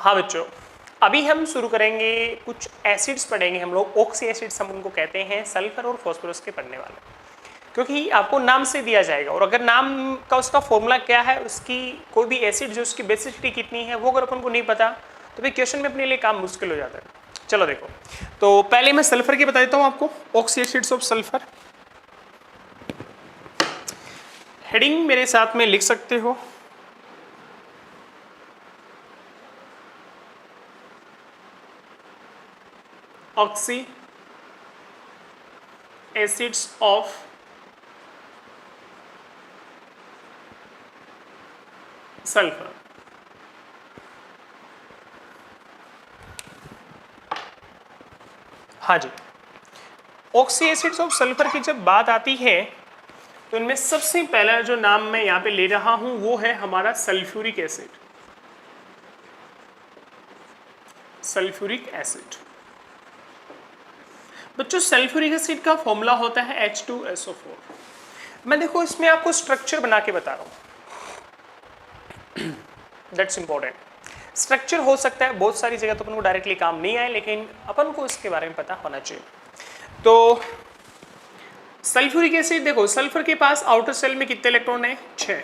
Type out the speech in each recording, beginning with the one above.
हाँ बच्चों, अभी हम शुरू करेंगे कुछ एसिड्स पढ़ेंगे हम लोग, ऑक्सी एसिड्स हम उनको कहते हैं, सल्फर और फॉस्फोरस के पढ़ने वाले, क्योंकि आपको नाम से दिया जाएगा और अगर नाम का उसका फॉर्मूला क्या है, उसकी कोई भी एसिड जो उसकी बेसिसिटी कितनी है वो अगर अपन को नहीं पता तो फिर क्वेश्चन में अपने लिए काम मुश्किल हो जाता है। चलो देखो, तो पहले मैं सल्फर की बता देता हूँ आपको, oxy acids of sulphur. Heading मेरे साथ में लिख सकते हो, ऑक्सी एसिड्स ऑफ सल्फर। हाँ जी, ऑक्सी एसिड्स ऑफ सल्फर की जब बात आती है तो इनमें सबसे पहला जो नाम मैं यहाँ पे ले रहा हूं वो है हमारा सल्फ्यूरिक एसिड। सल्फ्यूरिक एसिड बच्चों, सल्फ्यूरिक एसिड का फॉर्मूला होता है H2SO4। मैं देखो इसमें आपको स्ट्रक्चर बना के बता रहा हूं, दैट्स इंपॉर्टेंट। स्ट्रक्चर हो सकता है बहुत सारी जगह तो अपन को डायरेक्टली काम नहीं आए, लेकिन अपन को इसके बारे में पता होना चाहिए। तो सल्फ्यूरिक एसिड देखो, सल्फर के पास आउटर सेल में कितने इलेक्ट्रॉन है? 6।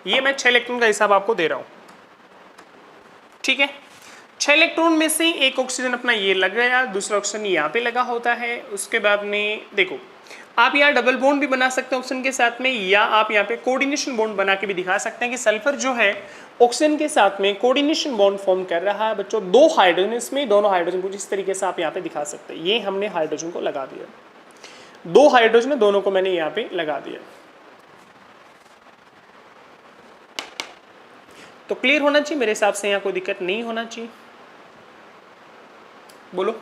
ये मैं 6 इलेक्ट्रॉन का हिसाब आपको दे रहा हूं, ठीक है। 6 इलेक्ट्रॉन में से एक ऑक्सीजन अपना ये लग गया, दूसरा ऑक्सीजन यहाँ पे लगा होता है। उसके बाद में देखो, आप यहाँ डबल बॉन्ड भी बना सकते हैं ऑक्सीजन के साथ में, या आप यहाँ पे कोऑर्डिनेशन बॉन्ड बना के भी दिखा सकते हैं कि सल्फर जो है ऑक्सीजन के साथ में कोऑर्डिनेशन बॉन्ड फॉर्म कर रहा है। बच्चों 2 हाइड्रोजन इसमें, दोनों हाइड्रोजन को जिस तरीके से आप यहाँ पे दिखा सकते हैं, ये हमने हाइड्रोजन को लगा दिया, 2 हाइड्रोजन दोनों को मैंने यहाँ पे लगा दिया। तो क्लियर होना चाहिए मेरे हिसाब से, यहाँ कोई दिक्कत नहीं होना चाहिए। बोलो,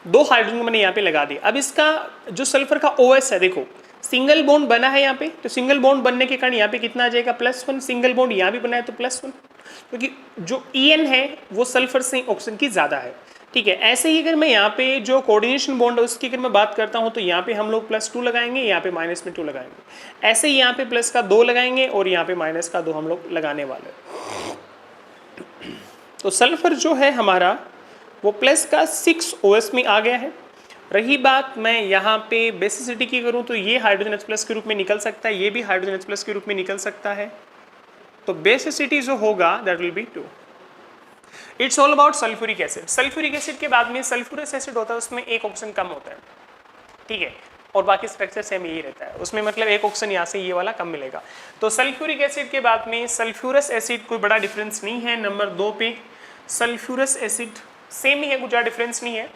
2 हाइड्रोजन को मैंने यहाँ पे लगा दिया। अब इसका जो सल्फर का OS है, देखो सिंगल बॉन्ड बना है यहाँ पे, तो सिंगल बॉन्ड बनने के कारण यहाँ पे कितना आ जाएगा? +1। सिंगल बॉन्ड यहाँ भी बना है तो +1, क्योंकि जो En है वो सल्फर से ऑक्सीजन की ज़्यादा है, ठीक है। ऐसे ही अगर मैं यहाँ पे जो कोऑर्डिनेशन बॉन्ड है उसकी अगर मैं बात करता हूँ तो यहाँ पे हम लोग +2 लगाएंगे, यहाँ पे -2 लगाएंगे, ऐसे ही यहाँ पे प्लस का 2 लगाएंगे और यहाँ पे माइनस का 2 हम लोग लगाने वाले। तो सल्फर जो है हमारा वो प्लस का 6 OS में आ गया है। रही बात मैं यहाँ पे बेसिसिटी की करूँ तो ये हाइड्रोजन H+ के रूप में निकल सकता है, ये भी हाइड्रोजन H+ के रूप में निकल सकता है। तो बेसिसिटी जो होगा that will be 2। It's all about sulphuric acid. Sulphuric acid के बाद में सल्फ्यूरस एसिड होता है, उसमें एक ऑक्सीजन कम होता है, ठीक है, और बाकी स्ट्रक्चर सेम यही रहता है। उसमें मतलब एक ऑक्सीजन यहाँ से ये वाला कम मिलेगा। तो सल्फ्यूरिक एसिड के बाद में सल्फ्यूरस एसिड कोई बड़ा डिफरेंस नहीं है। नंबर 2 पे सल्फ्यूरस एसिड सेम ही है, कुछ ज़्यादा डिफरेंस नहीं है।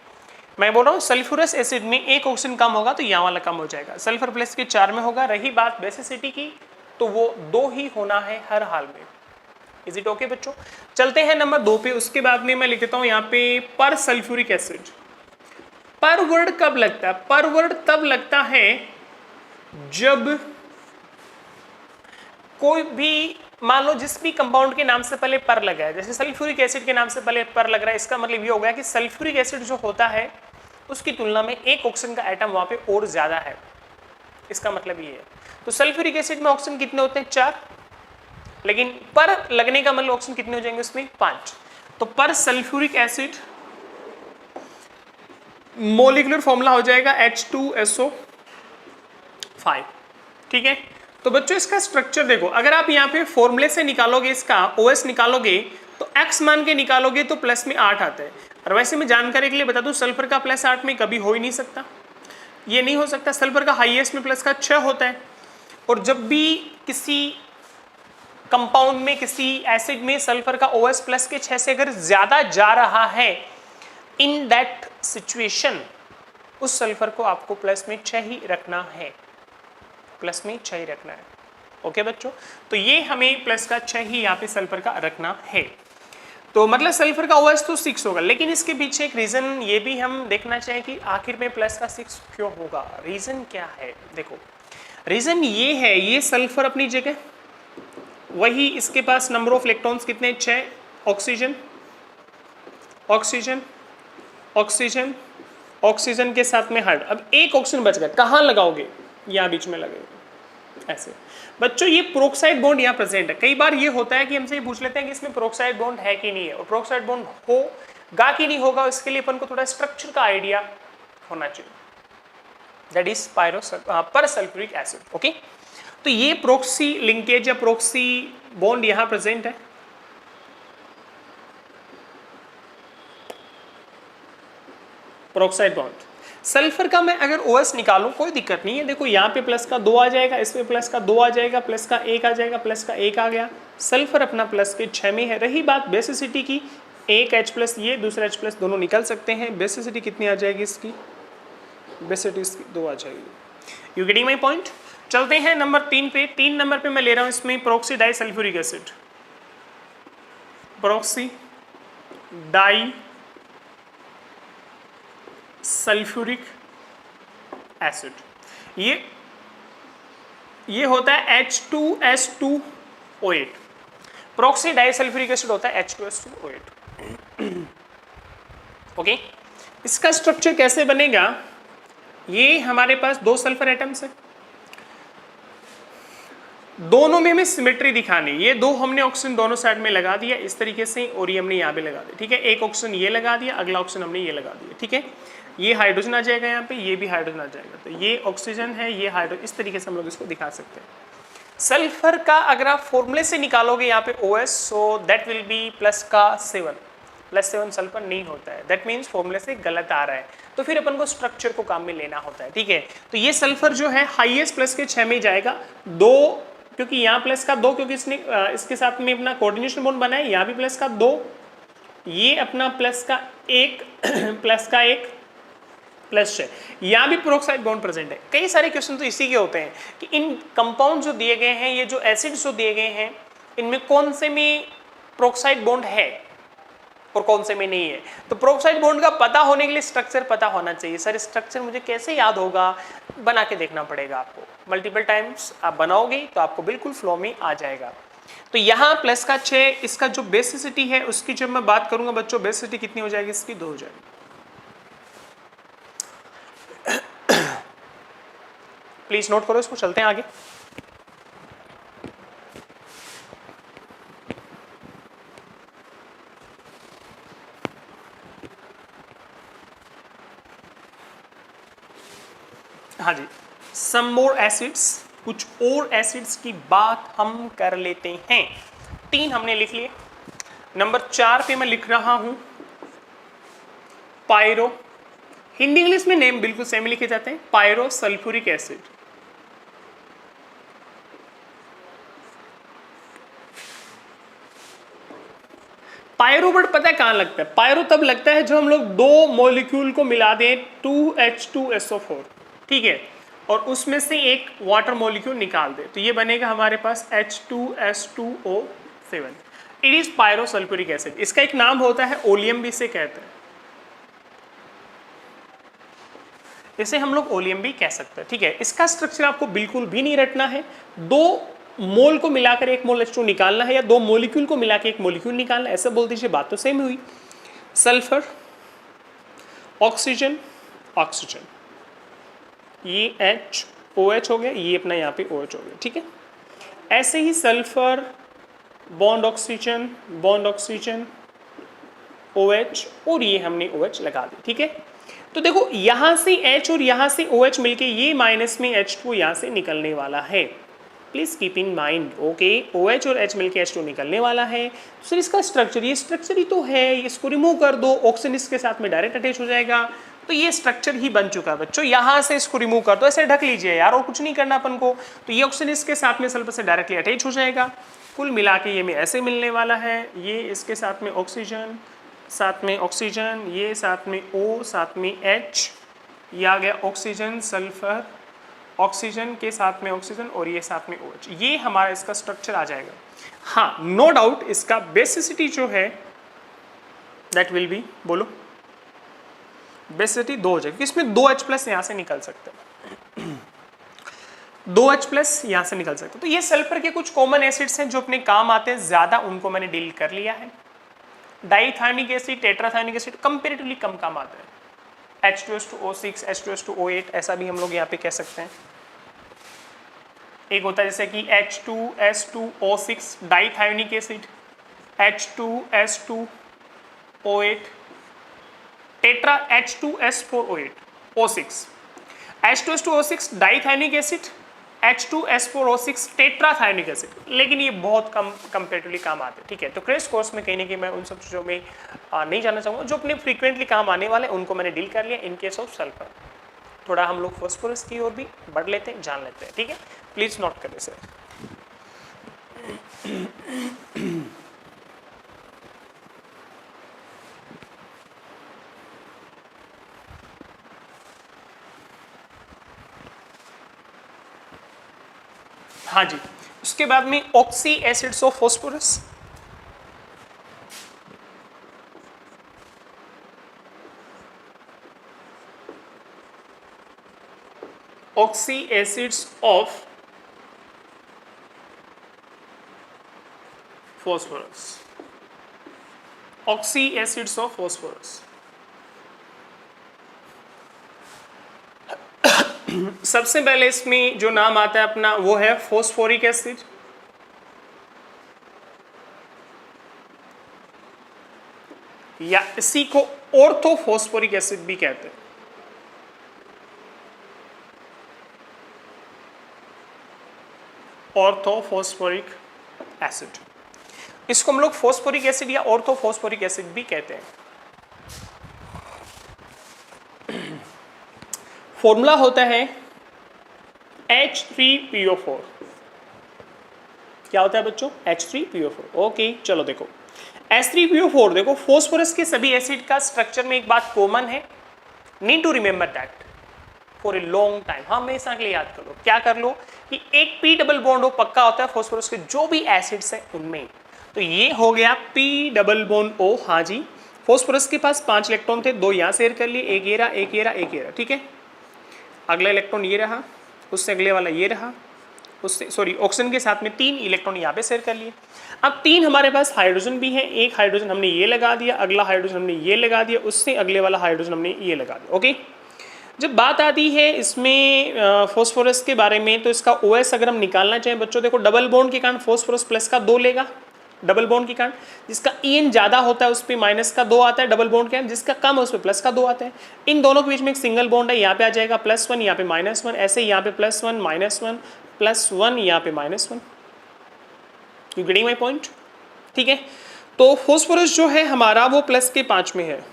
मैं बोल रहा हूँ सल्फ्यूरस एसिड में एक ऑक्सीजन कम होगा तो यहाँ वाला कम हो जाएगा, सल्फर प्लस के 4 में होगा। रही बात बेसिसिटी की तो वो 2 ही होना है हर हाल में। इज इट ओके बच्चों? चलते हैं नंबर 2 पे। उसके बाद में मैं लिख देता हूँ यहाँ पे पर सल्फ्यूरिक एसिड। पर वर्ड कब लगता है? पर वर्ड तब लगता है जब कोई भी, मान लो जिस भी कंपाउंड के नाम से पहले पर लगा है, जैसे सल्फ्यूरिक एसिड के नाम से पहले पर लग रहा है, इसका मतलब ये हो गया कि सल्फ्यूरिक एसिड जो होता है उसकी तुलना में एक ऑक्सीजन का एटम वहां पे और ज्यादा है, इसका मतलब ये है। तो सल्फ्यूरिक एसिड में ऑक्सीजन कितने होते हैं? 4, लेकिन पर लगने का मतलब ऑक्सीजन कितने हो जाएंगे उसमें? 5। तो पर सल्फ्यूरिक एसिड मोलिकुलर फॉर्मूला हो जाएगा H2SO5, ठीक है। तो बच्चों इसका स्ट्रक्चर देखो, अगर आप यहाँ पे फॉर्मूले से निकालोगे, इसका OS निकालोगे तो X मान के निकालोगे तो प्लस में 8 आता है। और वैसे मैं जानकारी के लिए बता दूं, सल्फर का +8 में कभी हो ही नहीं सकता, ये नहीं हो सकता। सल्फर का हाईएस्ट में प्लस का 6 होता है। और जब भी किसी कंपाउंड में, किसी एसिड में सल्फर का OS प्लस के 6 से अगर ज्यादा जा रहा है, इन दैट सिचुएशन उस सल्फर को आपको प्लस में 6 ही रखना है, प्लस में 6 ही रखना है। ओके बच्चों, तो ये हमें प्लस का 6 ही यहाँ पे सल्फर का रखना है। तो मतलब सल्फर का OS तो 6 होगा, लेकिन इसके पीछे एक रीजन ये भी हम देखना चाहिए कि आखिर में प्लस का 6 क्यों होगा। रीजन क्या है? देखो रीजन ये है, ये सल्फर अपनी जगह वही, इसके पास नंबर ऑफ इलेक्ट्रॉन्स कितने? 6। ऑक्सीजन ऑक्सीजन ऑक्सीजन ऑक्सीजन के साथ में हाइड्रोजन। अब एक ऑक्सीजन बच गया, कहाँ लगाओगे? यहाँ बीच में लगेगा। Sulphuric acid. बच्चों ये प्रोक्साइड बॉन्ड यहाँ प्रेजेंट है। कई बार ये होता है कि हमसे ये पूछ लेते हैं कि इसमें प्रोक्साइड बॉन्ड है कि नहीं है, और प्रोक्साइड बॉन्ड होगा कि नहीं होगा, इसके लिए अपन को थोड़ा स्ट्रक्चर का आइडिया होना चाहिए, दैट इज पर सल्फ्यूरिक एसिड। ओके, तो ये प्रोक्सी लिंकेज या प्रोक्सी बॉन्ड यहाँ प्रेजेंट है। प्रोक्साइड बॉन्ड सल्फर का मैं अगर OS निकालूं कोई दिक्कत नहीं है। देखो यहाँ पे प्लस का 2 आ जाएगा, इसमें प्लस का 2 आ जाएगा, प्लस का 1 आ जाएगा, प्लस का 1 आ गया। सल्फर अपना प्लस के 6 में है। रही बात बेसिसिटी की, एक H प्लस ये दूसरा H प्लस दोनों निकल सकते हैं। बेसिसिटी कितनी आ जाएगी इसकी? बेसिसिटी इसकी 2 आ जाएगी। You getting my point? चलते हैं नंबर 3 पे। 3 नंबर पे मैं ले रहा हूँ इसमें peroxy di sulphuric acid. Peroxy di sulphuric acid, ये होता है H2S2O8। प्रोक्सी डाइसल्फ्यूरिक एसिड होता है H2S2O8। ओके, इसका स्ट्रक्चर कैसे बनेगा? ये हमारे पास 2 सल्फर एटम्स है, दोनों में हमें सिमेट्री दिखानी। ये 2 हमने ऑक्सीजन दोनों साइड में लगा दिया इस तरीके से, और ये हमने यहाँ पे लगा दिया। ठीक है, एक ऑक्सीजन ये लगा दिया, अगला ऑक्सीजन हमने ये लगा दिया। ठीक है, ये हाइड्रोजन आ जाएगा यहाँ पे, ये भी हाइड्रोजन आ जाएगा, तो ये ऑक्सीजन है, ये हाइड्रोजन। इस तरीके से हम लोग इसको दिखा सकते हैं। सल्फर का अगर आप फॉर्मूले से निकालोगे यहाँ पे OS, so that will be +7 sulphur नहीं होता है। दैट मीन्स फॉर्मूले से गलत आ रहा है, तो फिर अपन को स्ट्रक्चर को काम में लेना होता है। ठीक है, तो ये सल्फर जो है हाईएस्ट प्लस के 6 में जाएगा। 2 क्योंकि यहाँ प्लस का 2, क्योंकि इसने इसके साथ में अपना कोऑर्डिनेशन बॉन्ड बना है। यहाँ भी प्लस का 2, ये अपना प्लस का 1 प्लस का 1 प्लस 6, यहाँ भी प्रोक्साइड बॉन्ड प्रेजेंट है। कई सारे क्वेश्चन तो इसी के होते हैं कि इन कंपाउंड जो दिए गए हैं, ये जो एसिड्स जो दिए गए हैं, इनमें कौन से में प्रोक्साइड बॉन्ड है और कौन से में नहीं है। तो प्रोक्साइड बॉन्ड का पता होने के लिए स्ट्रक्चर पता होना चाहिए। सर स्ट्रक्चर मुझे कैसे याद होगा? बना के देखना पड़ेगा आपको। मल्टीपल टाइम्स आप बनाओगे तो आपको बिल्कुल फ्लो में आ जाएगा। तो यहाँ प्लस का 6, इसका जो बेसिसिटी है उसकी जब मैं बात करूंगा बच्चों, बेसिसिटी कितनी हो जाएगी इसकी? 2 हो जाएगी। प्लीज नोट करो इसको, चलते हैं आगे। हाँ जी, सम मोर एसिड्स, कुछ और एसिड्स की बात हम कर लेते हैं। 3 हमने लिख लिए। नंबर 4 पे मैं लिख रहा हूं पायरो, हिंदी इंग्लिश में नेम बिल्कुल सेम लिखे जाते हैं, pyro sulphuric acid. Pyro word पता है कहां लगता है? पायरो तब लगता है जब हम लोग 2 मॉलिक्यूल को मिला दें 2H2SO4, ठीक है, और उसमें से एक वाटर मॉलिक्यूल निकाल दे, तो ये बनेगा हमारे पास H2S2O7। It is pyro sulphuric acid. इसका एक नाम होता है ओलियम भी इसे कहते हैं, इसे हम लोग ओलियम भी कह सकते हैं। ठीक है, इसका स्ट्रक्चर आपको बिल्कुल भी नहीं रटना है। 2 मोल को मिलाकर 1 मोल H2 निकालना है, या 2 मॉलिक्यूल को मिलाकर 1 मॉलिक्यूल निकालना है, ऐसा बोल दीजिए, बात तो सेम हुई। सल्फर, ऑक्सीजन, ऑक्सीजन, ये OH हो गया, ये अपना यहाँ पे OH हो गया। ठीक है, ऐसे ही सल्फर बॉन्ड ऑक्सीजन OH, और ये हमने OH लगा दी। ठीक है, तो देखो यहां से H और यहां से OH मिलके ये माइनस में H2 यहां से निकलने वाला है। Please keep in mind, okay, OH और H मिलके H2 निकलने वाला है। तो सर इसका स्ट्रक्चर, ये स्ट्रक्चर ही तो है, इसको रिमूव कर दो, ऑक्सीजन इसके साथ में डायरेक्ट अटैच हो जाएगा, तो ये स्ट्रक्चर ही बन चुका है बच्चों। यहाँ से इसको रिमूव कर दो, ऐसे ढक लीजिए यार, और कुछ नहीं करना अपन को। तो ये ऑक्सीजन इसके साथ में सल्फर से डायरेक्टली अटैच हो जाएगा। कुल मिला के ये में ऐसे मिलने वाला है, ये इसके साथ में ऑक्सीजन, साथ में ऑक्सीजन, ये साथ में O, साथ में H, ये आ गया ऑक्सीजन सल्फर, ऑक्सीजन के साथ में ऑक्सीजन, और ये साथ में OH। ये हमारा इसका स्ट्रक्चर आ जाएगा। हाँ, नो डाउट इसका बेसिसिटी जो है दैट विल बी, बोलो, बेसिसिटी 2 हो जाएगी। इसमें 2H+ यहाँ से निकल सकते हैं, 2H+ यहाँ से निकल सकते हैं। तो ये सल्फर के कुछ कॉमन एसिड्स हैं जो अपने काम आते हैं, ज़्यादा उनको मैंने डील कर लिया है। डाइथायोनिक एसिड, टेट्राथायोनिक एसिड कंपेरेटिवली कम काम आता है। H2S2O6, H2S2O8 ऐसा भी हम लोग यहाँ पे कह सकते हैं। एक होता है जैसे कि H2S2O6 dithionic acid, H2S2O8 tetra H2S4O8 O6, H2S2O6 dithionic acid, H2S4O6 tetrathionic acid, लेकिन ये बहुत कम कंपेरेटिवली काम आते हैं। ठीक है, तो क्रैश कोर्स में कहीं ना कहीं मैं उन सब चीज़ों में नहीं जाना चाहूँगा, जो अपने फ्रीक्वेंटली काम आने वाले उनको मैंने डील कर लिया। इन केस ऑफ सल्फर थोड़ा हम लोग फॉस्फोरस की ओर भी बढ़ लेते हैं, जान लेते हैं। ठीक है, प्लीज नोट करें सर। हाँ जी, उसके बाद में oxy acids of phosphorus, oxy acids of phosphorus, oxy acids of phosphorus. सबसे पहले इसमें जो नाम आता है अपना वो है फॉस्फोरिक एसिड, या इसी को ऑर्थोफॉस्फोरिक एसिड भी कहते हैं। ऑर्थोफॉस्फोरिक एसिड, इसको हम लोग फॉस्फोरिक एसिड या ऑर्थोफॉस्फोरिक एसिड भी कहते हैं। फॉर्मूला होता है H3PO4। क्या होता है बच्चों? H3PO4। ओके, चलो देखो H3PO4, देखो फॉस्फोरस के सभी एसिड का स्ट्रक्चर में एक बात कॉमन है, need to remember that for a long time. हमेशा के लिए याद कर लो, क्या कर लो कि एक P डबल बॉन्ड पक्का होता है फॉस्फोरस के जो भी एसिड्स हैं उनमें। तो ये हो गया P डबल बॉन्ड O। हाँ जी, फॉस्फोरस के पास 5 इलेक्ट्रॉन थे, 2 यहाँ शेयर कर लिए, एक ये रहा, एक ये रहा, एक ये रहा। ठीक है, अगला इलेक्ट्रॉन ये रहा, उससे अगले वाला ये रहा, उससे सॉरी ऑक्सीजन के साथ में 3 इलेक्ट्रॉन यहाँ पे शेयर कर लिए। अब 3 हमारे पास हाइड्रोजन भी है, एक हाइड्रोजन हमने ये लगा दिया, अगला हाइड्रोजन हमने ये लगा दिया, उससे अगले वाला हाइड्रोजन हमने ये लगा दिया। ओके, जब बात आती है इसमें फॉस्फोरस के बारे में, तो इसका OS अगर हम निकालना चाहें बच्चों, देखो डबल बॉन्ड के कारण फॉस्फोरस प्लस का 2 लेगा, डबल बॉन्ड के कारण जिसका EN ज्यादा होता है उस पर माइनस का 2 आता है, डबल बॉन्ड के कारण जिसका कम है उस पर प्लस का 2 आता है। इन दोनों के बीच में एक सिंगल बॉन्ड है, यहाँ पे आ जाएगा +1, यहाँ पे -1, ऐसे यहाँ पे +1 -1 +1, यहाँ पे -1। You getting my point? ठीक है, तो फॉस्फोरस जो है हमारा वो +5 में है,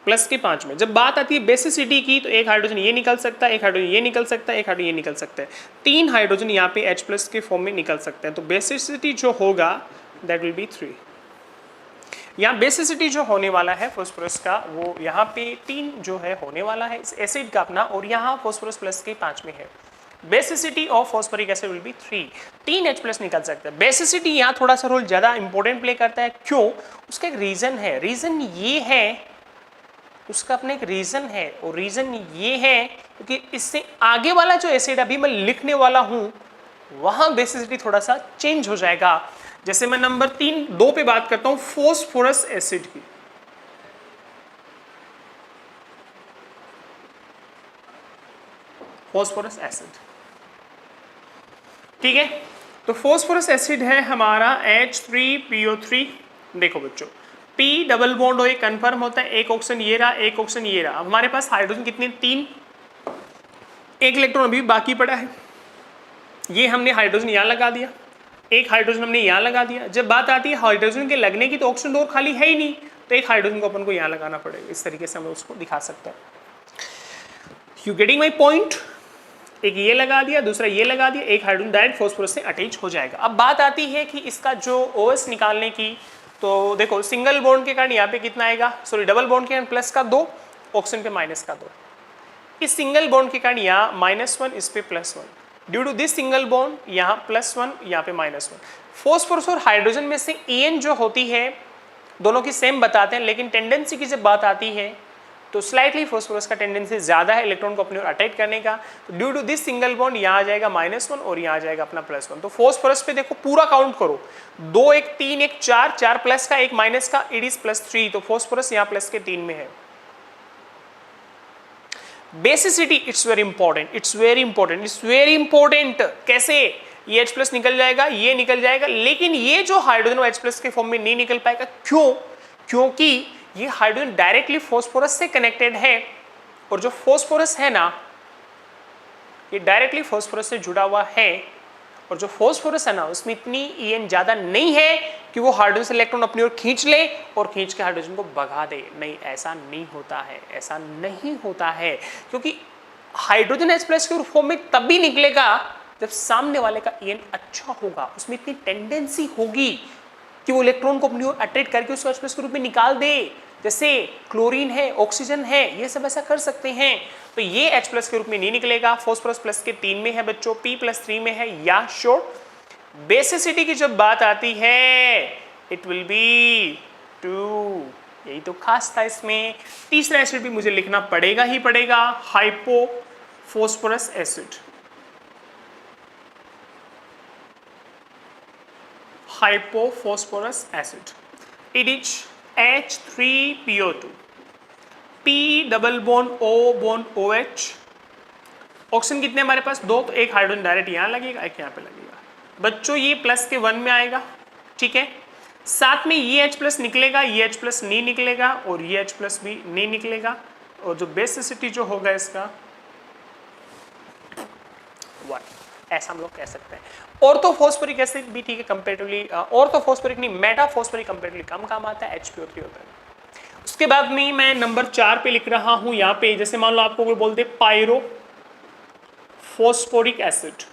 +5 में। जब बात आती है बेसिसिटी की, तो एक हाइड्रोजन ये निकल सकता है, एक हाइड्रोजन ये निकल सकता है, एक हाइड्रोजन ये निकल सकता है, 3 हाइड्रोजन यहाँ पे H+ के फॉर्म में निकल सकते हैं। तो बेसिसिटी जो होगा दैट विल बी 3। यहाँ बेसिसिटी जो होने वाला है फॉस्फोरस का वो यहाँ पे 3 जो है होने वाला है इस एसिड का अपना, और यहाँ फॉस्फोरस +5 में है। Basicity of phosphoric acid will be 3 H+ निकल सकता है। बेसिसिटी यहाँ थोड़ा सा रोल ज़्यादा इंपॉर्टेंट प्ले करता है, क्यों? उसका एक रीज़न है, रीज़न ये है, उसका अपना एक रीज़न है, और रीज़न ये है क्योंकि इससे आगे वाला जो एसिड अभी मैं लिखने वाला हूँ वहाँ बेसिसिटी थोड़ा सा चेंज हो जाएगा। जैसे मैं नंबर 2 पे बात करता हूँ फॉस्फोरस एसिड की, फॉस्फोरस एसिड। ठीक है, तो फॉस्फोरस एसिड है हमारा H3PO3। देखो बच्चों, P डबल बॉन्ड हो, ये कंफर्म होता है, एक ऑक्सीजन ये रहा, एक ऑक्सीजन ये रहा। हमारे पास हाइड्रोजन कितने? 3, एक इलेक्ट्रॉन अभी बाकी पड़ा है, ये हमने हाइड्रोजन यहाँ लगा दिया, एक हाइड्रोजन हमने यहाँ लगा दिया। जब बात आती है हाइड्रोजन के लगने की, तो ऑक्सीजन डोर खाली है ही नहीं, तो एक हाइड्रोजन को अपन को यहाँ लगाना पड़ेगा। इस तरीके से हम उसको दिखा सकते हैं। You getting my point? एक ये लगा दिया, दूसरा ये लगा दिया, एक हाइड्रोजन डायरेक्ट फॉस्फोरस से अटैच हो जाएगा। अब बात आती है कि इसका जो OS निकालने की, तो देखो सिंगल बॉन्ड के कारण यहाँ पे कितना आएगा, सॉरी डबल बॉन्ड के कारण प्लस का 2, ऑक्सीजन पे माइनस का 2। इस सिंगल बॉन्ड के कारण यहाँ -1, इस पे +1। Due to this single bond यहाँ +1, यहाँ पे -1। फॉस्फोरस और हाइड्रोजन में से EN जो होती है दोनों की सेम बताते हैं, लेकिन टेंडेंसी की जब बात आती है तो स्लाइटली फॉस्फोरस का टेंडेंसी ज़्यादा है इलेक्ट्रॉन को अपनी ओर अटैक करने का। तो due to this single bond यहाँ आ जाएगा -1 और यहाँ आ जाएगा अपना +1। तो फॉस्फोरस पे देखो पूरा काउंट करो, 2 1 3 1 4, 4 प्लस का, 1 माइनस का, इट इज +3। तो फॉस्फोरस यहाँ प्लस के 3 में है। Basicity it's very important, it's very important, it's very important. कैसे? ये H प्लस निकल जाएगा, ये निकल जाएगा, लेकिन ये जो हाइड्रोजन H प्लस के फॉर्म में नहीं निकल पाएगा। क्यों? क्योंकि ये हाइड्रोजन डायरेक्टली फॉस्फोरस से कनेक्टेड है, और जो फॉस्फोरस है ना, ये डायरेक्टली फॉस्फोरस से जुड़ा हुआ है, और जो फॉस्फोरस है ना उसमें इतनी En ज्यादा नहीं है कि वो हाइड्रोजन से इलेक्ट्रॉन अपनी ओर खींच ले और खींच के हाइड्रोजन को भगा दे। नहीं, ऐसा नहीं होता है, ऐसा नहीं होता है, क्योंकि हाइड्रोजन H प्लस के फॉर्म में तभी निकलेगा जब सामने वाले का En अच्छा होगा, उसमें इतनी टेंडेंसी होगी कि वो इलेक्ट्रॉन को अपनी ओर अट्रैक्ट करके उसको H प्लस के रूप में निकाल दे। जैसे क्लोरीन है, ऑक्सीजन है, ये सब ऐसा कर सकते हैं। तो ये H प्लस के रूप में नहीं निकलेगा, फॉस्फोरस प्लस के 3 में है बच्चों, P प्लस 3 में है, या श्योर। बेसिसिटी की जब बात आती है इट विल बी 2, यही तो खास था इसमें। तीसरा एसिड भी मुझे लिखना पड़ेगा ही पड़ेगा, hypophosphorous acid. Hypophosphorous acid, it is H3PO2, P double bond O bond OH। Oxygen कितने हमारे पास? 2, तो एक हाइड्रोजन डायरेक्ट यहाँ लगेगा, एक यहाँ पे लगेगा। बच्चों ये प्लस के 1 में आएगा, ठीक है। साथ में ये H प्लस निकलेगा, ये H प्लस नहीं निकलेगा, और ये H प्लस भी नहीं निकलेगा, और जो बेसिसिटी जो होगा इसका 1, ऐसा हम लोग कह सकते हैं। ऑर्थोफॉस्फोरिक एसिड भी ठीक है कंपैरेटिवली, ऑर्थोफॉस्फोरिक नहीं, मेटाफॉस्फोरिक कंपैरेटिवली कम काम आता है, HPO3 होता है। उसके बाद में मैं नंबर 4 पे लिख रहा हूं यहाँ पे, जैसे मान लो आपको कोई बोलते पायरोफॉस्फोरिक एसिड,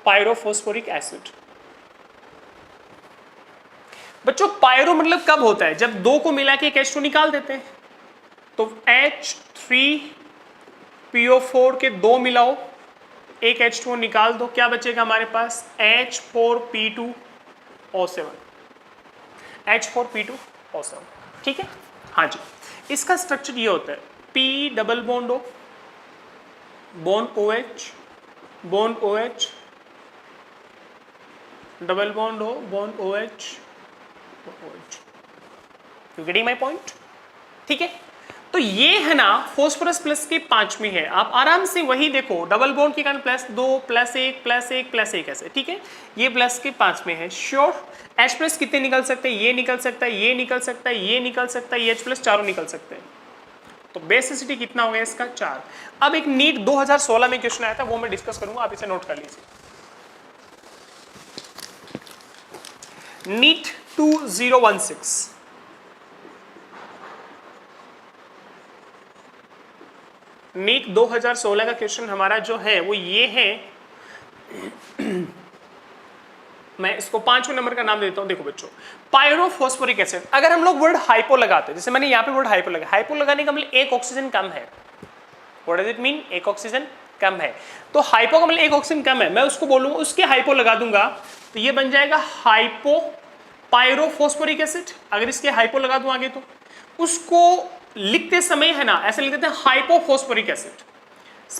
पायरोफॉस्फोरिक एसिड। बच्चों पायरो मतलब कब होता है? जब 2 को मिला के एक H2 निकाल देते हैं। तो H3PO4 के 2 मिलाओ, एक H2O निकाल दो, क्या बचेगा हमारे पास? H4P2O7, H4P2O7, ठीक है। हाँ जी, इसका स्ट्रक्चर ये होता है, P double bond O bond OH bond OH, double bond O bond OH, you getting my point? ठीक है। तो ये है ना फॉस्फोरस प्लस के 5 में है, आप आराम से वही देखो, डबल बॉन्ड के कारण +2 +1 +1 +1 ऐसे, ठीक है। ये प्लस के 5 में है, श्योर। H प्लस कितने निकल सकते हैं? ये निकल सकता है, ये निकल सकता है, ये निकल सकता है, ये H प्लस चारों निकल सकते हैं। तो बेसिसिटी कितना हो गया इसका? 4। अब एक नीट 2016 में क्वेश्चन आया था, वो मैं डिस्कस करूंगा, आप इसे नोट कर लीजिए। नीट 2016, नीट 2016 का क्वेश्चन हमारा जो है वो ये है, मैं इसको 5वें नंबर का नाम देता हूं। देखो बच्चों, पायरोफॉस्फोरिक एसिड, अगर हम लोग वर्ड हाइपो लगाते हैं, जैसे मैंने यहाँ पे वर्ड हाइपो लगा, हाइपो लगाने का मतलब एक ऑक्सीजन कम है। What does it mean? एक ऑक्सीजन कम है। तो हाइपो का मतलब एक ऑक्सीजन कम है, मैं उसको बोलूंगा, उसके हाइपो लगा दूंगा, तो ये बन जाएगा हाइपो पायरोफॉस्फोरिक एसिड। अगर इसके हाइपो लगा दूं आगे, तो उसको लिखते समय है ना ऐसे लिख देते हैं हाइपोफॉस्फोरिक एसिड।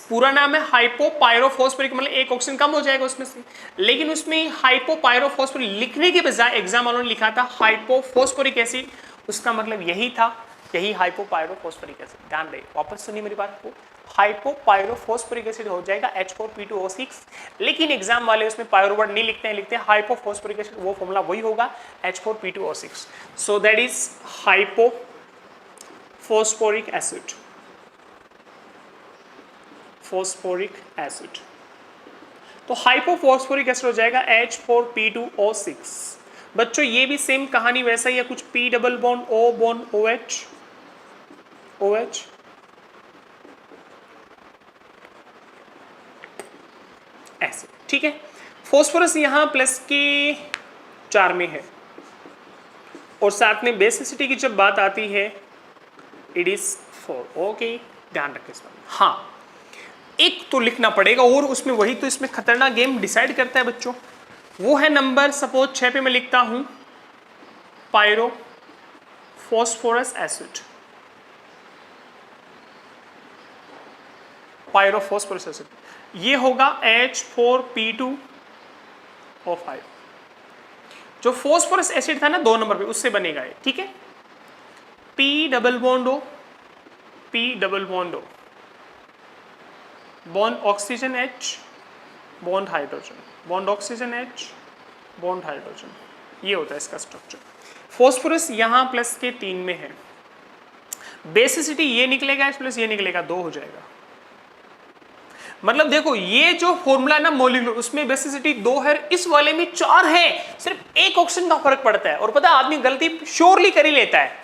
पूरा नाम है हाइपोपायरोफॉस्फोरिक, मतलब एक ऑक्सीजन कम हो जाएगा उसमें से, लेकिन उसमें हाइपोपायरोफॉस्फोरिक लिखने के बजाय एग्जाम वालों ने लिखा था हाइपोफॉस्फोरिक एसिड, उसका मतलब यही था, यही हाइपोपायरोफॉस्फोरिक एसिड। ध्यान रहे, वापस सुनिए मेरी बात को, हाइपोपायरोफॉस्फोरिक एसिड हो जाएगा H4P2O6, लेकिन एग्जाम वाले उसमें पायरो वर्ड नहीं लिखते हैं, लिखते हैं हाइपोफॉस्फोरिक एसिड, वो फॉर्मूला वही होगा H4P2O6। So that is hypophosphoric acid, phosphoric acid. तो हाइपोफॉस्फोरिक एसिड हो जाएगा H4P2O6। बच्चों ये भी सेम कहानी वैसा ही है, कुछ P double bond O bond OH OH ऐसे, ठीक है। फॉस्फोरस यहां प्लस के 4 में है, और साथ में बेसिसिटी की जब बात आती है इट इज 4। ओके, ध्यान रखें इस बात। हाँ, एक तो लिखना पड़ेगा, और उसमें वही तो इसमें खतरनाक गेम डिसाइड करता है बच्चों, वो है नंबर सपोज 6 पे मैं लिखता हूं पायरोफॉस्फोरस एसिड, पायरोफॉस्फोरस एसिड, ये होगा H4P2O5। जो फॉस्फोरस एसिड था ना 2 नंबर पे, उससे बनेगा ये, ठीक है। P double bond O P double bond O, bond oxygen H, bond hydrogen, bond oxygen H, bond hydrogen, ये होता है इसका स्ट्रक्चर। फॉस्फोरस यहाँ प्लस के 3 में है, बेसिसिटी ये निकलेगा H प्लस ये निकलेगा 2 हो जाएगा। मतलब देखो ये जो फॉर्मूला ना मॉलिक्यूलर, उसमें बेसिसिटी 2 है, इस वाले में 4 है, सिर्फ एक ऑक्सीजन का फर्क पड़ता है। और पता है आदमी गलती श्योरली कर ही लेता है,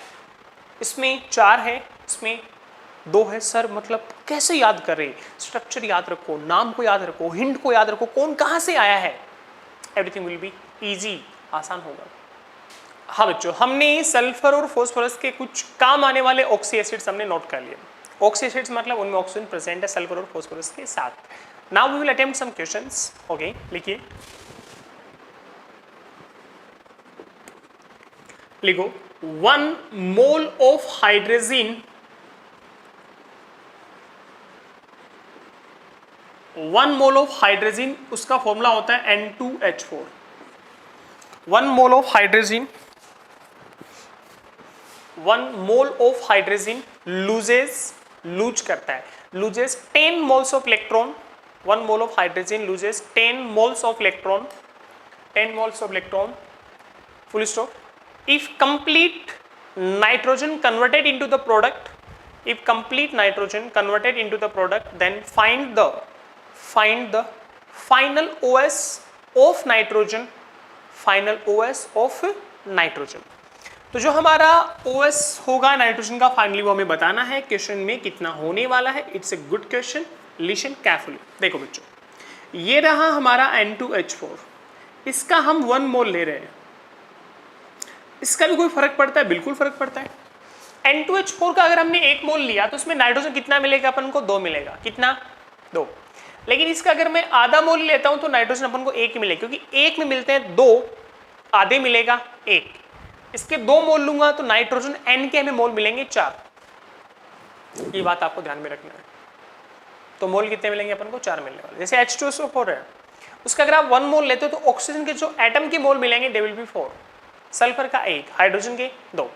इसमें 4 है इसमें 2 है। सर मतलब कैसे याद कर रहे? स्ट्रक्चर याद रखो, नाम को याद रखो, हिंट को याद रखो, कौन कहां से आया है, एवरीथिंग विल बी इजी, आसान होगा। हाँ बच्चों, हमने सल्फर और फास्फोरस के कुछ काम आने वाले ऑक्सी एसिड्स हमने नोट कर लिए। ऑक्सी एसिड्स मतलब उनमें ऑक्सीजन प्रेजेंट है सल्फर और फास्फोरस के साथ। Now we will attempt some questions. Okay, लिखिए, लिखो 1 mole of hydrogen, 1 mole of hydrogen, उसका फॉर्मूला होता है N2H4। 1 mole of hydrogen, 1 mole of hydrogen lose करता है, loses 10 moles of electron. 1 mole of hydrogen loses 10 moles of electron, 10 moles of electron, full stop. If complete nitrogen converted into the product, if complete nitrogen converted into the product, then find the final OS of nitrogen, final OS of nitrogen. तो जो हमारा OS होगा nitrogen का finally वो हमें बताना है। Question में कितना होने वाला है, it's a good question, listen carefully. देखो बच्चों, ये रहा हमारा N2H4, इसका हम 1 मोल ले रहे हैं, इसका भी कोई फर्क पड़ता है? बिल्कुल फर्क पड़ता है। N2H4 का अगर हमने 1 मोल लिया तो उसमें नाइट्रोजन कितना मिलेगा अपन को? 2 मिलेगा। कितना? 2। लेकिन इसका अगर मैं आधा मोल लेता हूं तो नाइट्रोजन अपन को 1 मिलेगा, क्योंकि 1 में मिलते हैं 2, आधे मिलेगा 1। इसके 2 मोल लूंगा तो नाइट्रोजन N के हमें मोल मिलेंगे 4। ये बात आपको ध्यान में रखना है। तो मोल कितने मिलेंगे अपन को? 4 मिलने वाले। जैसे H2SO4 है, उसका अगर आप 1 मोल लेते हो तो ऑक्सीजन के जो एटम के मोल मिलेंगे दे विल बी 4, सल्फर का 1, हाइड्रोजन के 2।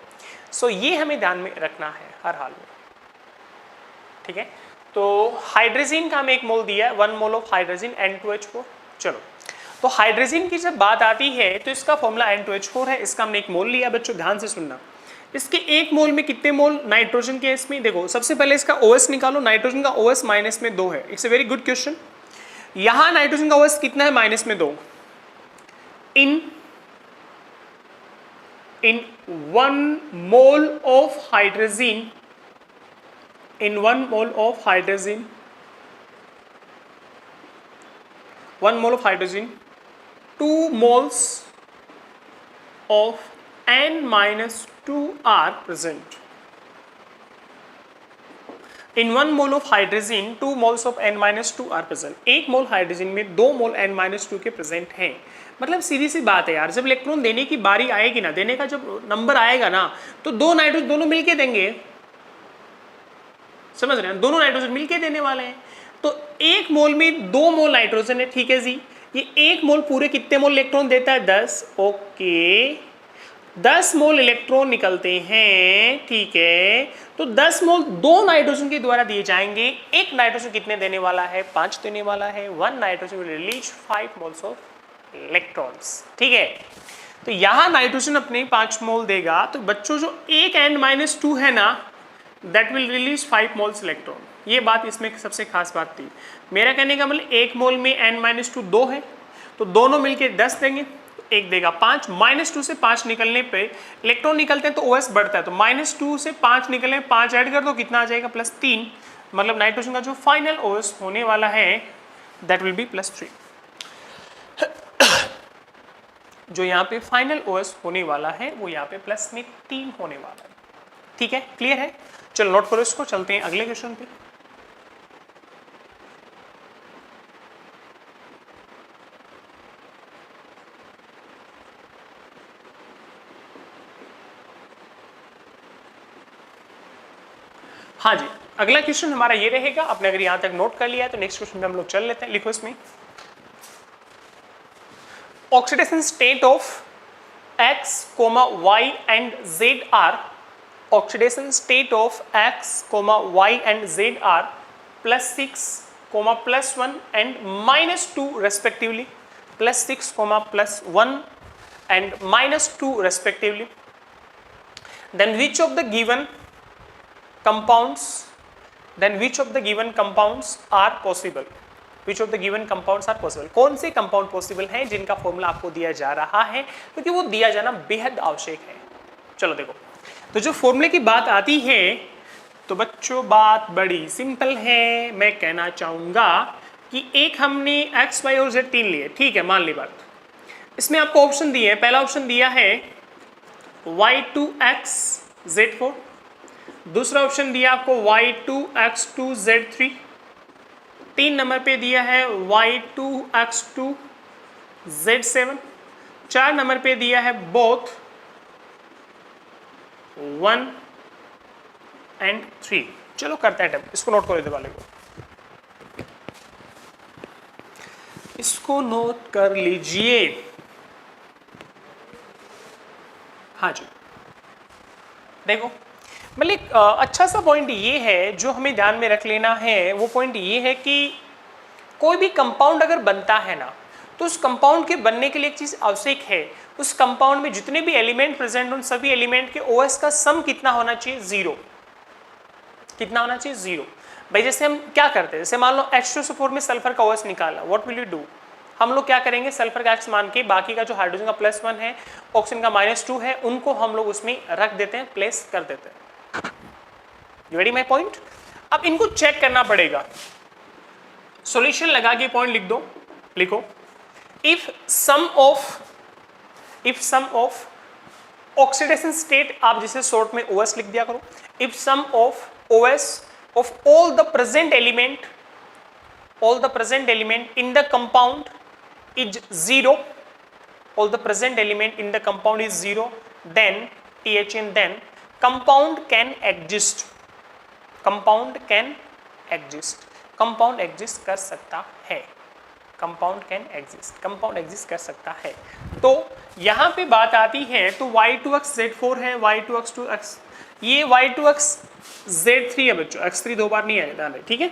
सो ये हमें ध्यान में रखना है हर हाल में, ठीक है। तो हाइड्रोजन का हमें 1 मोल दिया है, 1 मोल ऑफ हाइड्रोजन N2H4। चलो, तो हाइड्रोजन की जब बात आती है तो इसका फॉर्मूला N2H4 है, इसका हमने 1 मोल लिया। बच्चों ध्यान से सुनना, इसके 1 मोल में कितने मोल नाइट्रोजन के? इसमें देखो सबसे पहले इसका OS निकालो। नाइट्रोजन का OS माइनस में 2 है। It's a very good question. यहां नाइट्रोजन का OS कितना है? माइनस में 2। in 1 mole of hydrogen, in 1 mole of hydrogen, 1 mole of hydrogen, 2 moles of N-2 are present. In 1 mole of hydrogen, 2 moles of N-2 are present. 1 mole hydrogen में 2 मोल N-2 के present हैं। मतलब सीधी सी बात है यार, जब इलेक्ट्रॉन देने की बारी आएगी ना, देने का जब नंबर आएगा ना, तो 2 नाइट्रोजन दोनों मिलके देंगे। समझ रहे हैं? दोनों नाइट्रोजन मिलके देने वाले हैं। तो 1 मोल में 2 मोल नाइट्रोजन है, ठीक है जी। ये 1 मोल पूरे कितने मोल इलेक्ट्रॉन देता है? 10। ओके, 10 मोल इलेक्ट्रॉन निकलते हैं, ठीक है। तो 10 मोल 2 नाइट्रोजन के द्वारा दिए जाएंगे। 1 नाइट्रोजन कितने देने वाला है? 5 देने वाला है। 1 nitrogen will release 5 moles of electrons, ठीक है। तो यहां नाइट्रोजन अपने 5 मोल देगा, तो बच्चों जो 1 N-2 है ना, that will release 5 moles electron. ये बात इसमें सबसे खास बात थी। मेरा कहने का मतलब 1 मोल में N-2 2 है, तो दोनों मिलके 10 देंगे, एक देगा 5। -2 से 5 निकलने पे इलेक्ट्रॉन निकलते हैं तो OS बढ़ता है, तो -2 से 5 निकले, 5 ऐड कर दो, कितना आ जाएगा? +3। मतलब नाइट्रोजन का जो फाइनल OS होने वाला है दैट विल बी +3। जो यहाँ पे फाइनल OS होने वाला है वो यहाँ पे +3 होने वाला है, ठीक है। क्लियर है? चलो नोट करो इसको, चलते हैं अगले क्वेश्चन पे। हाँ जी, अगला क्वेश्चन हमारा ये रहेगा। आपने अगर यहाँ तक नोट कर लिया है तो नेक्स्ट क्वेश्चन पे हम लोग चल लेते हैं। लिखो इसमें, oxidation state of X, Y and Z are oxidation state of x, y and z are +6, +1 and -2 respectively. +6, +1 and -2 respectively. Then which of the given compounds are possible? Which of the given compounds are possible? कौन से compound possible हैं जिनका formula आपको दिया जा रहा है, क्योंकि वो दिया जाना बेहद आवश्यक है। चलो देखो, तो जो फॉर्मूले की बात आती है तो बच्चों बात बड़ी सिंपल है। मैं कहना चाहूंगा कि एक हमने x, y और z 3 लिए, ठीक है, मान ली बात। इसमें आपको ऑप्शन दिए हैं, पहला ऑप्शन दिया है y2x z4, दूसरा ऑप्शन दिया आपको y2x2 z3, 3 नंबर पे दिया है y2x2 z7, 4 नंबर पे दिया है बोथ 1 एंड 3। चलो करते हैं अटेम्प्ट, इसको नोट कर लेते वाले को, इसको नोट कर लीजिए। हाँ जी, देखो मतलब अच्छा सा पॉइंट ये है जो हमें ध्यान में रख लेना है, वो पॉइंट ये है कि कोई भी कंपाउंड अगर बनता है ना, तो उस कंपाउंड के बनने के लिए एक चीज आवश्यक है, उस कंपाउंड में जितने भी एलिमेंट प्रेजेंट, उन सभी एलिमेंट के OS का सम कितना होना चाहिए? 0। कितना होना चाहिए? 0। भाई जैसे हम क्या करते हैं, जैसे मान लो H2SO4 में सल्फर का OS निकाला, व्हाट विल यू डू? हम लोग क्या करेंगे, सल्फर का X मान के बाकी का जो हाइड्रोजन का +1 है, ऑक्सीजन का -2 है, उनको हम लोग उसमें रख देते हैं, प्लेस कर देते हैं। You ready my point? अब इनको चेक करना पड़ेगा, सॉल्यूशन लगा के पॉइंट लिख दो, लिखो if sum of oxidation state, आप जिसे शॉर्ट में OS लिख दिया करो, if sum of OS of all the present element in the compound is 0, all the present element in the compound is 0, then THN, then compound can exist, compound exist कर सकता है, compound exist कर सकता है। तो यहाँ पे बात आती है, तो y2x z4 है, y2x ये y2x z3 है बच्चों, x3 दो बार नहीं आया, ध्यान रहे, ठीक है।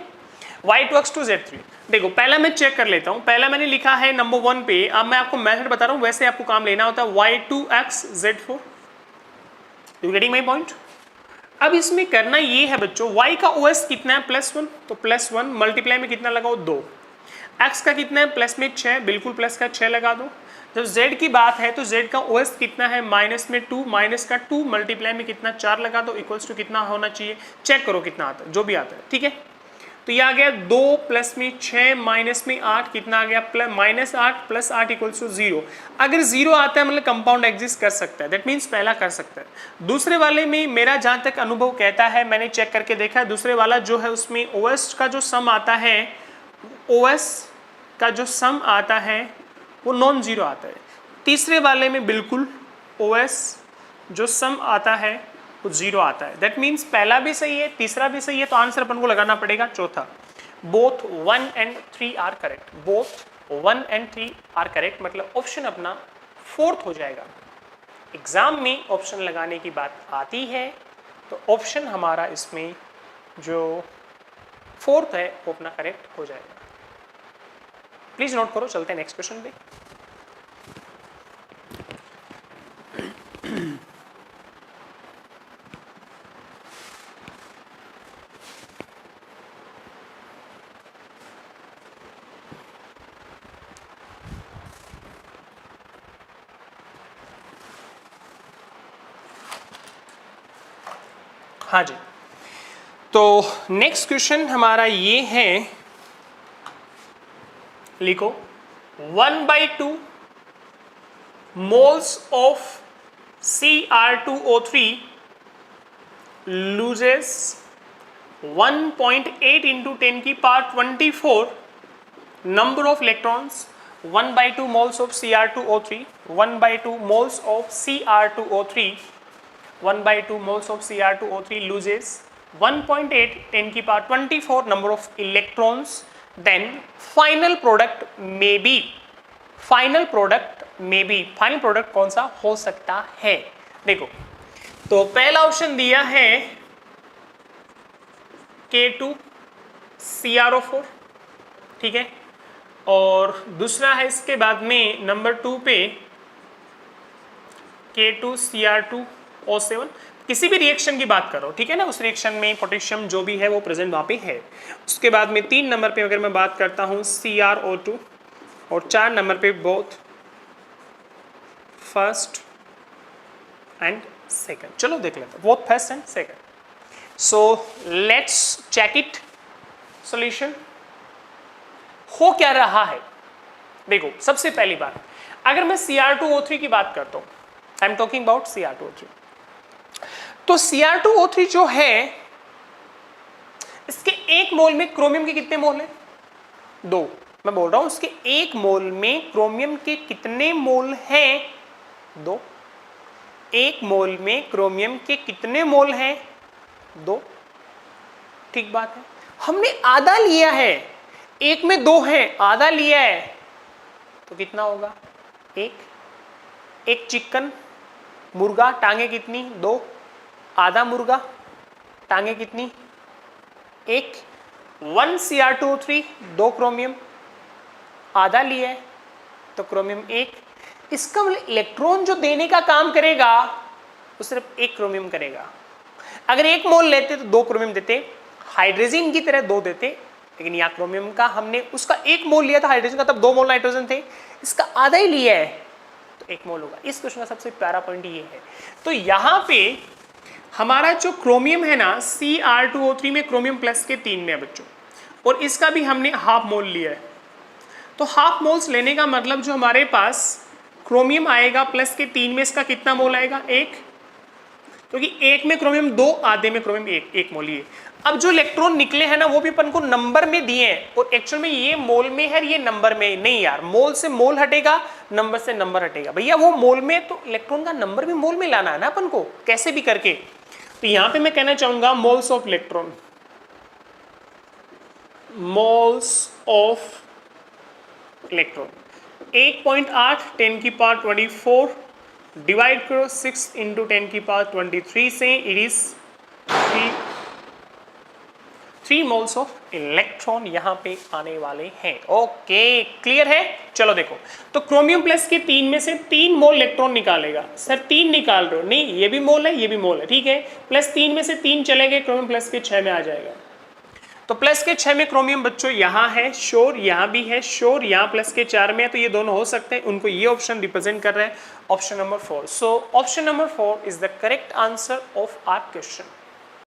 y2x2 z3, देखो पहला मैं चेक कर लेता हूं, पहला मैंने लिखा है नंबर 1 पे, अब मैं आपको मेथड बता रहा हूं, वैसे आपको काम लेना होता है y2x z4। You getting my point? अब इसमें करना ये है बच्चों, y का OS कितना है? +1, तो +1 मल्टीप्लाई में कितना लगाओ? 2। x का कितना है? प्लस में 6, बिल्कुल प्लस का 6 लगा दो। जब z की बात है तो z का OS कितना है? -2, माइनस का 2 मल्टीप्लाई में कितना? 4 लगा दो, इक्वल्स टू कितना होना चाहिए? चेक करो कितना आता है, जो भी आता है, ठीक है। तो ये आ गया 2 प्लस में 6 माइनस में 8, कितना आ गया? -8 + 8 इक्वल्स टू 0। अगर 0 आता है मतलब कंपाउंड एग्जिस्ट कर सकता है, दैट मीन्स पहला कर सकता है। दूसरे वाले में मेरा जहाँ तक अनुभव कहता है, मैंने चेक करके देखा है, दूसरे वाला जो है उसमें OS का जो सम आता है, OS का जो सम आता है वो नॉन जीरो आता है। तीसरे वाले में बिल्कुल OS जो सम आता है वो 0 आता है, दैट मीन्स पहला भी सही है, तीसरा भी सही है, तो आंसर अपन को लगाना पड़ेगा चौथा। Both 1 and 3 are correct, both 1 and 3 are correct, मतलब ऑप्शन अपना 4th हो जाएगा। एग्जाम में ऑप्शन लगाने की बात आती है तो ऑप्शन हमारा इसमें जो 4th है वो अपना करेक्ट हो जाएगा। प्लीज नोट करो, चलते हैं नेक्स्ट क्वेश्चन पे। हाँ जी, तो नेक्स्ट क्वेश्चन हमारा ये है, लिखो 1/2 moles of Cr2O3 loses 1.8 × 10⁻24 number of electrons। 1/2 moles of Cr2O3, 1/2 moles of Cr2O3, 1/2 moles of Cr2O3 loses 1.8 10⁻24 number of electrons, then final product may be, final product कौन सा हो सकता है? देखो तो पहला ऑप्शन दिया है K2CrO4, ठीक है, और दूसरा है इसके बाद में नंबर 2 पे K2Cr2O7। किसी भी रिएक्शन की बात करो, ठीक है ना, उस रिएक्शन में पोटेशियम जो भी है वो प्रेजेंट वहाँ पे है। उसके बाद में 3 नंबर पे अगर मैं बात करता हूँ CrO2, और 4 नंबर पे बोथ फर्स्ट एंड सेकंड। चलो देख लेते हैं both first and second. So let's check it solution. हो क्या रहा है, देखो सबसे पहली बात, अगर मैं Cr2O3 की बात करता हूँ, I am talking about Cr2O3, तो Cr2O3 जो है इसके 1 मोल में क्रोमियम के कितने मोल हैं? 2। मैं बोल रहा हूं उसके 1 मोल में क्रोमियम के कितने मोल हैं? 2। 1 मोल में क्रोमियम के कितने मोल हैं? 2। ठीक बात है, हमने आधा लिया है, 1 में 2 है, आधा लिया है तो कितना होगा? 1। एक चिकन मुर्गा, टांगे कितनी? 2। आधा मुर्गा, टांगे कितनी? 1। 1 Cr2O3, 2 क्रोमियम, आधा लिया है तो क्रोमियम 1। इसका मतलब इलेक्ट्रॉन जो देने का काम करेगा वो सिर्फ 1 क्रोमियम करेगा। अगर 1 मोल लेते तो 2 क्रोमियम देते, हाइड्रोजन की तरह 2 देते, लेकिन यहाँ क्रोमियम का हमने उसका 1 मोल लिया था हाइड्रोजन का, तब 2 मोल नाइट्रोजन थे, इसका आधा ही लिया है तो 1 मोल होगा। इस क्वेश्चन का सबसे प्यारा पॉइंट ये है। तो यहाँ पे हमारा जो क्रोमियम है ना Cr2O3 में क्रोमियम प्लस के 3 में है बच्चों, और इसका भी हमने हाफ मोल लिया है। तो हाफ मोल्स लेने का मतलब जो हमारे पास क्रोमियम आएगा प्लस के 3 में, इसका कितना मोल आएगा? 1, क्योंकि 1 में क्रोमियम 2, आधे में क्रोमियम 1 मोल ये। अब जो इलेक्ट्रॉन निकले हैं ना वो भी अपन को नंबर में दिए हैं, और एक्चुअल में ये मोल में है, ये नंबर में नहीं यार, मोल से मोल हटेगा, नंबर से नंबर हटेगा भैया, वो मोल में तो इलेक्ट्रॉन का नंबर भी मोल में लाना है ना अपन को, कैसे भी करके। तो यहां पे मैं कहना चाहूंगा moles of electron, moles of electron 1.8 10 की पावर 24 डिवाइड करो 6 इंटू 10 की पावर 23 से, it is 3 moles of electron यहाँ पे आने वाले हैं। ओके, क्लियर है? चलो देखो, तो क्रोमियम प्लस के 3 में से 3 मोल इलेक्ट्रॉन निकालेगा। सर 3 निकाल रहे हो? नहीं, ये भी मोल है, ये भी मोल है, ठीक है। प्लस 3 में से 3 चले गए, क्रोमियम प्लस के 6 में आ जाएगा। तो प्लस के 6 में क्रोमियम बच्चों यहाँ है श्योर, यहाँ भी है श्योर, यहाँ प्लस के 4 में है, तो ये दोनों हो सकते हैं, उनको ये ऑप्शन रिप्रेजेंट कर रहे हैं, option number 4। So option number 4 is the correct answer of our question.